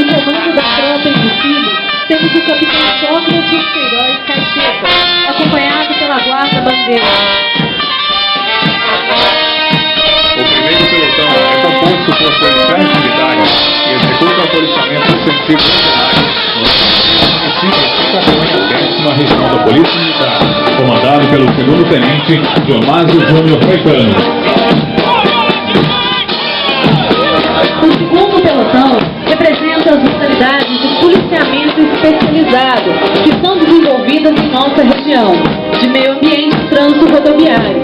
comando da frota em Brasília, temos o capitão Sócrates Queiroz Caixeta, acompanhado pela guarda-bandeira. O primeiro pelotão é composto por policiais militares que executam o policiamento ostensivo ordinário nos municípios que compõem a 10ª Região da Polícia Militar, comandado pelo segundo-tenente Dionásio Júnior Caetano. O segundo pelotão representa as modalidades de policiamento especializado que são desenvolvidas em nossa região, de meio ambiente e trânsito rodoviário,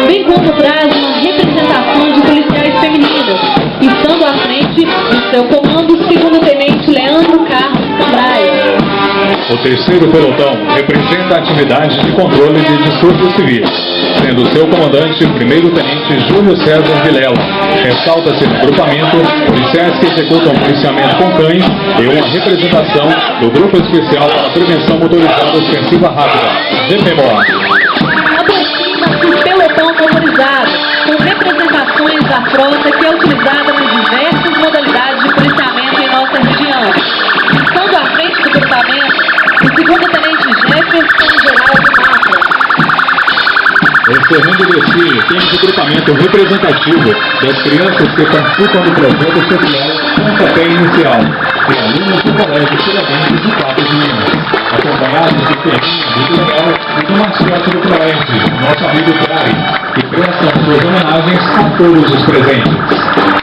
bem como traz uma representação de policiais femininas, estando à frente do seu comando o segundo-tenente Leandro Carlos Cambraia. O terceiro pelotão representa a atividade de controle de distúrbios civis, sendo seu comandante o primeiro-tenente Júlio César Vilela. Ressalta-se no grupamento policiais que executam policiamento com cães e uma representação do Grupo Especial para a Prevenção Motorizada Ofensiva Rápida, GPMOA. Aproxima-se o pelotão motorizado, com representações da frota que é utilizada nas diversas modalidades de policiamento em nossa região. Estando à frente do grupamento, o segundo-tenente Jefferson Geraldo Mafra. Encerrando o desfile, temos o grupamento representativo das crianças que participam do projeto social Pontapé Inicial e alunos do Colégio Tiradentes de Patos de Minas, acompanhados de Ferrinho do Legal e do mascote do colégio, nosso amigo Cari, que prestam suas homenagens a todos os presentes.